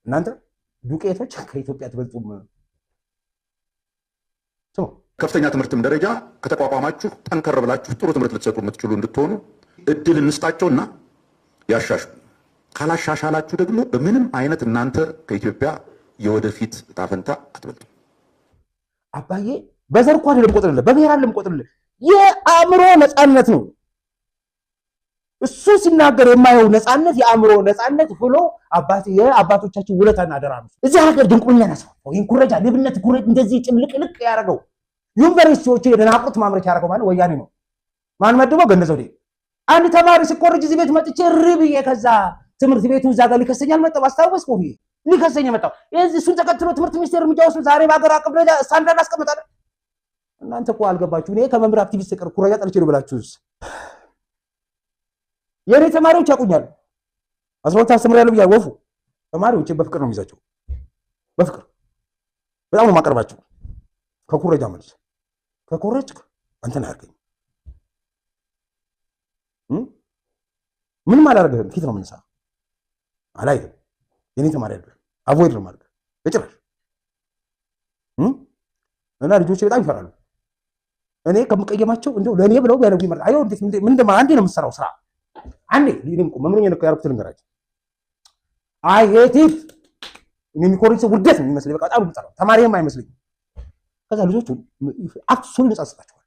እናንተ ዱቄቶች ከኢትዮጵያ ትበልጡም። ከፍተኛ ትምህርትም ደረጃ ከተቋቋማችሁ ጠንከር ብላችሁ ጥሩ ትምህርት ልትሰጡ የምትችሉ እንድትሆኑ እድል እንስጣቸውና ያሻሽሉ። ካላሻሻላችሁ ደግሞ በምንም አይነት እናንተ ከኢትዮጵያ የወደፊት ዕጣ ፈንታ አትበልጡ። አባዬ በዘር እኮ አይደለም ቆጥርልህ፣ በብሔር አይደለም ቆጥርልህ፣ የአእምሮ ነፃነት ነው እሱ ሲናገር የማየው ነፃነት፣ የአእምሮ ነፃነት ብሎ የአባቶቻችን ውለታና አደራ ነው። እዚህ ሀገር ድንቁርኛ ያስፋፋው ይህን ኩረጃ፣ ልብነት፣ ኩረጅ እንደዚህ ጭምልቅልቅ ያደረገው ዩኒቨርሲቲዎች የደናቁት ማምረቻ ያደረገው ማለት ወያኔ ነው። ማን መድበው? ገነዘው ዘውዴ። አንድ ተማሪ ሲኮርጅ እዚህ ቤት መጥቼ ርብዬ ከዛ ትምህርት ቤቱ እዛ ጋር ሊከሰኝ አልመጣም። አስታወስኩ ይሄ ሊከሰኝ መጣው። እሱን ተከትሎ ትምህርት ሚኒስቴር እርምጃ ወስዶ ዛሬ በሀገር አቀፍ ደረጃ ስታንዳርድ አስቀምጣለ። እናንተ እኮ አልገባችሁ። እኔ ከመምህር አክቲቪስት ቀር ኩረጃ ጠልቼ ነው ብላችሁስ? የኔ ተማሪዎች ያቁኛል። 12 አስተምራለሁ ብያ ወፉ ተማሪዎች በፍቅር ነው የሚይዛቸው። በፍቅር በጣም ነው ማቀርባቸው። ከኩረጃ መልስ ከኮረጅክ አንተን አያርገኝ። ምንም አላደርግህም። ፊት ነው የምንሳ አላየህም። የኔ ተማሪ አይደለም። አቮይድ ነው ማለት በጭራሽ። እና ልጆቼ በጣም ይፈራሉ። እኔ ከምቀየማቸው እንደው ለኔ ብለው ያለው ይመርጥ አዩ። እንዴት ምን እንደማ አንዴ ነው የምሰራው ስራ አንዴ ሊንቁ መምሩኝ ነው ያርኩት ልንገራችሁ። አይ ሄት ኢት የሚኮርጅ ውርደት ነው የሚመስለኝ። በቃ በጣም ነው ተማሪም አይመስለኝ። ከዛ ልጆቹ አክሱን ነጻጽታቸዋል፣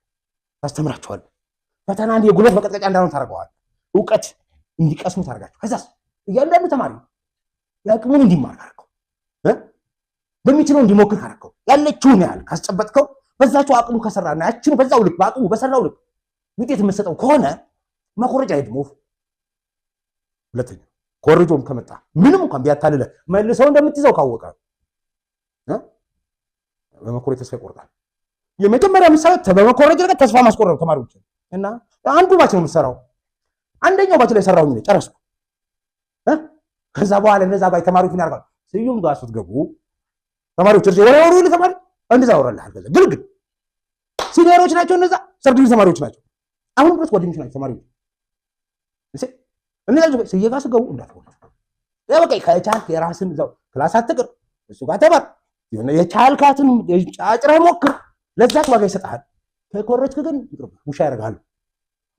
ታስተምራቸዋል። ፈተና እንደ ጉልበት መቀጥቀጫ እንዳይሆን ታደርገዋል። ዕውቀት እንዲቀስሙ ታደርጋቸው። ከዛስ እያንዳንዱ ተማሪ ያቅሙን እንዲማር አድርገው በሚችለው እንዲሞክር አድርገው ያለችውን ያህል ካስጨበጥከው በዛቸው አቅሙ ከሰራና ያችን በዛው ልክ በአቅሙ በሰራው ልክ ውጤት የምትሰጠው ከሆነ መኮረጃ አይደለም። ሁለተኛ ኮረጆም ከመጣ ምንም እንኳን ቢያታልለ መልሰው እንደምትይዘው ካወቀ በመኮረጅ ተስፋ ይቆርጣል። የመጀመሪያ ምሳሌ በመኮረጅ ላይ ተስፋ ማስቆረጥ ተማሪዎች እና አንዱ ባች ነው የምትሰራው። አንደኛው ባች ላይ ሰራው ነው ጨረስኩ። ከዛ በኋላ እነዛ ባይ ተማሪዎች ምን ያደርጋሉ? ስዩም ጋር ስትገቡ ተማሪዎች እርስ ወሬ ለተማሪ እንደዛ ወራላል። ከዛ ግልግል ሲኒየሮች ናቸው እነዛ ሰርድ ተማሪዎች ናቸው። አሁን ድረስ ጓደኞች ናቸው ተማሪዎች። እነዛ ስየጋ ስገቡ እንዳትወጡ በቃ ከቻልክ የራስን እዛው ክላስ አትቅር፣ እሱ ጋር ተማር። የቻልካትን ጫጭረህ ሞክር፣ ለዛች ዋጋ ይሰጥሃል። ከኮረጅክ ግን ውሻ ያደርጋሉ።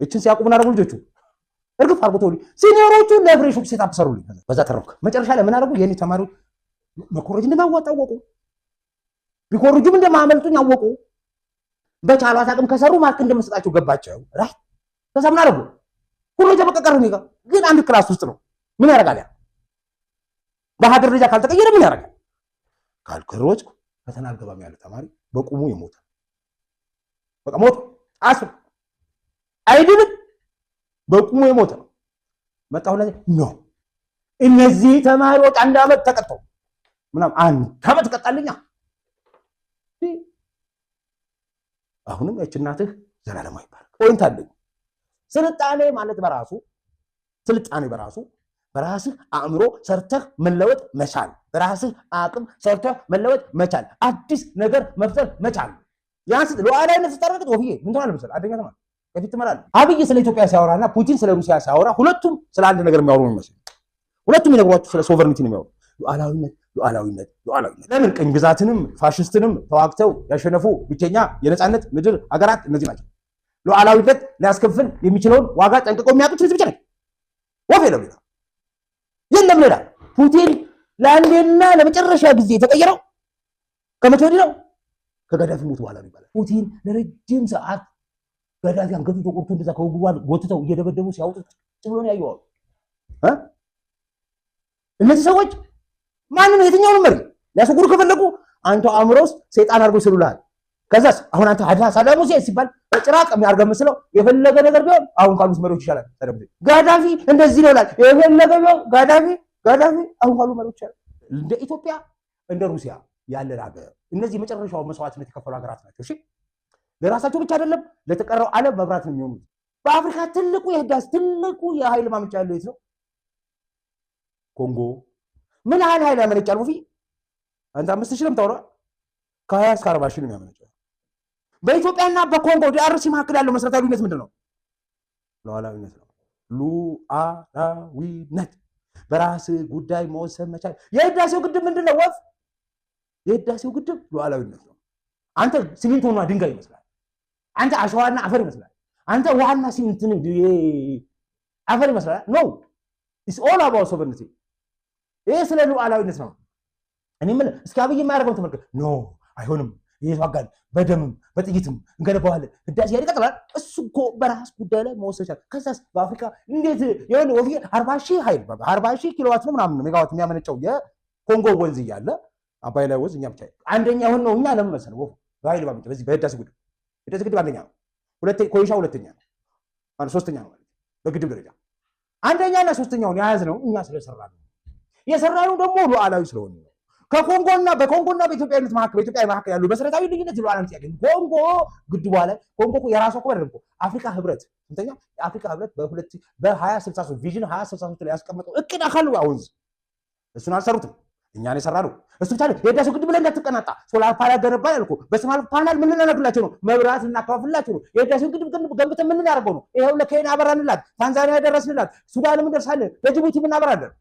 እችን ሲያውቁ ምን አደረጉ ልጆቹ? እርግፍ አድርጎ ተውልኝ። ሲኒየሮቹ ለፍሬሾች ሴታፕ ሰሩልኝ። በዛ ተረፍክ። መጨረሻ ላይ ምን አደረጉ? የኔ ተማሪዎች መኮረጅ እንደማዋጣ አወቁ። ቢኮርጁም እንደማመልጡኝ አወቁ። በቻሏት አቅም ከሰሩ ማርክ እንደመስጣቸው ገባቸው። ራይ ከዛ ምን አደረጉ? ኩረጃ በቀቀር ነው ግን አንድ ክላስ ውስጥ ነው። ምን ያደርጋል? ያ በሀገር ደረጃ ካልተቀየረ ምን ያደርጋል? ካልከሮጅ ፈተና አልገባም ያለ ተማሪ በቁሙ የሞተ በቃ ሞት አስብ አይድንም። በቁሙ የሞተ ነው። መጣሁና ነው እነዚህ ተማሪዎች አንድ አመት ተቀጣው ምናምን አንድ አመት ቀጣልኛ። አሁንም እችናትህ ዘላለማዊ ይባል ፖይንት አለኝ። ስልጣኔ ማለት በራሱ በራስህ አእምሮ ሰርተህ መለወጥ መቻል፣ በራስህ አቅም ሰርተህ መለወጥ መቻል፣ አዲስ ነገር መፍጠር መቻል። ያንስ ሉዓላዊነት ስታረጋግጥ ወፍዬ ምን ትሆናለህ መሰለህ? አንደኛ ተማሪ ከፊት ትመራለህ። አብይ ስለ ኢትዮጵያ ሲያወራና ፑቲን ስለ ሩሲያ ሲያወራ ሁለቱም ስለ አንድ ነገር የሚያወሩ ነው የሚመስለው። ሁለቱም ይነግሯችሁ ስለ ሶቨርኒቲ ነው የሚያወሩ። ሉዓላዊነት። ለምን ቅኝ ግዛትንም ፋሽስትንም ተዋግተው ያሸነፉ ብቸኛ የነፃነት ምድር አገራት እነዚህ ናቸው። ሉዓላዊነት ሊያስከፍል የሚችለውን ዋጋ ጠንቅቀው የሚያውቁት ህዝብ ብቻ ነው። ወፍ የለም ሌላ። ፑቲን ለአንዴና ለመጨረሻ ጊዜ የተቀየረው ከመቼ ወዲህ ነው? ከጋዳፊ ሞት በኋላ ነው ይባላል። ፑቲን ለረጅም ሰዓት ጋዳፊ አንገቱ ተቆርጦ እንደዛ ከወግቧን ጎትተው እየደበደቡ ሲያወጡት ብሎ ነው ያየዋል። እነዚህ ሰዎች ማንንም የትኛውንም መሪ ሊያስወግዱ ከፈለጉ አንተ አእምሮ ውስጥ ሰይጣን አድርጎ ይስሉልሃል። ከዛስ አሁን አንተ ሳዳም ሁሴን ሲባል ጭራቅ የሚያርገው መስለው የፈለገ ነገር ቢሆን አሁን ካሉት መሪዎች ይሻላል። ሳዳም ሁሴን ጋዳፊ እንደዚህ ነው ይላል። የፈለገ ቢሆን ጋዳፊ አሁን ካሉ መሪዎች ይሻላል። እንደ ኢትዮጵያ እንደ ሩሲያ ያለ ሀገር እነዚህ መጨረሻው መስዋዕትነት የከፈሉ ሀገራት ናቸው። እሺ ለራሳቸው ብቻ አይደለም ለተቀረው ዓለም መብራት ነው የሚሆኑት። በአፍሪካ ትልቁ የህዳሴ ትልቁ የኃይል ማመንጫ ያለው የት ነው? ኮንጎ። ምን ያህል ኃይል ያመነጫል? ወፊ አንተ 5000 ነው የምታወራው፣ ከ20 እስከ 40 ሺህ ነው የሚያመነጨው። በኢትዮጵያና በኮንጎ ዲአርሲ መካከል ያለው መሰረታዊ ልዩነት ምንድነው? ሉዓላዊነት ነው። ሉዓላዊነት በራስ ጉዳይ መወሰን መቻል። የህዳሴው ግድብ ምንድነው? ወፍ የህዳሴው ግድብ ሉዓላዊነት ነው። አንተ ሲሚንቶና ድንጋይ ይመስላል፣ አንተ አሸዋና አፈር ይመስላል፣ አንተ ውሃና ሲሚንትን አፈር ይመስላል። ኖ ኢትስ ኦል አባውት ሶቨርኒቲ። ይሄ ስለ ሉዓላዊነት ነው። እኔ ምን እስኪ አብይ የማያደርገው ተመልከት። ኖ አይሆንም፣ ይዋጋል፣ በደምም በጥይትም እንገነባዋለን፣ ህዳሴ ይቀጥላል። እሱ እኮ በራስ ጉዳይ ላይ መወሰን ይችላል። ከዛስ በአፍሪካ እንዴት የሆነ ወፍዬ 40,000 ኃይል 40,000 ኪሎዋት ነው ምናምን ሜጋዋት የሚያመነጨው የኮንጎ ወንዝ እያለ አባይ ላይ ወንዝ እኛ ብቻ አንደኛ ሆን ነው። እኛ ለምን መሰለህ ወፍ በኃይል ባምንጭ በዚህ በህዳሴ ግድብ አንደኛ ነው፣ ኮይሻ ሁለተኛ ነው፣ ሶስተኛ ነው ማለት በግድብ ደረጃ አንደኛና ሶስተኛውን የያዝነው እኛ ስለሰራን ነው። የሰራነው ደግሞ ሉዓላዊ ስለሆነ ነው። በኮንጎና በኢትዮጵያዊነት በኢትዮጵያ መካከል ያሉ መሰረታዊ ልዩነት ሉዓላዊነት ያገኝ ኮንጎ ግድቧ ላይ ኮንጎ የራሷ እኮ አይደለም እኮ አፍሪካ ህብረት ስንተኛ የአፍሪካ ህብረት በ2063 ቪዥን 2063 ላይ ያስቀመጠው እቅድ አካል ነው። አሁን እሱን አልሰሩትም፣ እኛን የሰራነው እሱ ብቻ ነው። የህዳሴው ግድብ ላይ እንዳትቀናጣ ሶላር ፓናል ገነባን ያልኩ በሶላር ፓናል ምን እናደርግላቸው ነው? መብራት እናከፋፍላቸው ነው። የህዳሴው ግድብ ገንብተን ምን እናደርገው ነው? ይሄው ለኬንያ አበራንላት፣ ታንዛኒያ ደረስንላት፣ ሱዳንም እንደርሳለን፣ ለጅቡቲ ምን እናበራለን?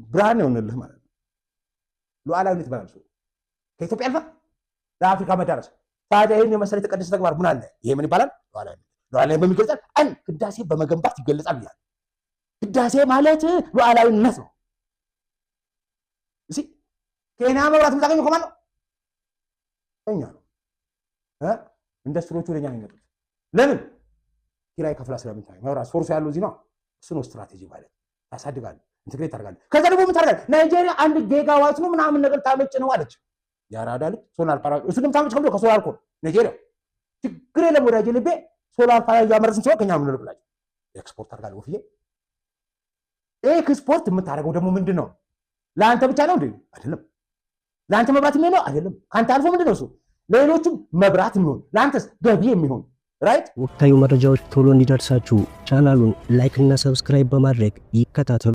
ብርሃን ይሆንልህ ማለት ነው። ሉዓላዊነት ባላልሱ ከኢትዮጵያ አልፋ ለአፍሪካ መዳረስ። ታዲያ ይህን የመሰለ የተቀደሰ ተግባር ምን አለ? ይሄ ምን ይባላል? ሉዓላዊነት በሚገልጻል ህዳሴ በመገንባት ይገለጻል ይላል። ህዳሴ ማለት ሉዓላዊነት ነው። እሺ ኬንያ መብራት የምታገኘው ከማን ነው? እኛ ነው። ኢንዱስትሪዎቹ ወደኛ ነው የሚመጡት። ለምን? ኪራይ ከፍላ ስለምታይ መብራት ሶርሱ ያለው እዚህ ነው። እሱ ነው ስትራቴጂ ማለት። ታሳድጋለህ፣ ኢንተግሬት ታደርጋለህ። ከዛ ደግሞ ምን ታደርጋለህ? ናይጄሪያ 1 ጊጋዋት ነው ምናምን ነገር ታመጭ ነው አለች። ያራዳ ልጅ ሶላር ፓናል እሱ ደግሞ ታመጭ ከብሎ ከሶላር ኮ ናይጄሪያ ችግር የለም ወዳጄ ልቤ ሶላር ፓናል ያመረትን ሰው ከኛ ምን ልብላችሁ ኤክስፖርት አድርጋለህ። ወፍዬ ኤክስፖርት የምታደርገው ደግሞ ምንድን ነው? ለአንተ ብቻ ነው እንዴ? አይደለም። ለአንተ መብራት የሚሆነው አይደለም። ካንተ አልፎ ምንድን ነው እሱ ለሌሎችም መብራት የሚሆን ለአንተስ ገቢ የሚሆን ራይት። ወቅታዊ መረጃዎች ቶሎ እንዲደርሳችሁ ቻናሉን ላይክ እና ሰብስክራይብ በማድረግ ይከታተሉ።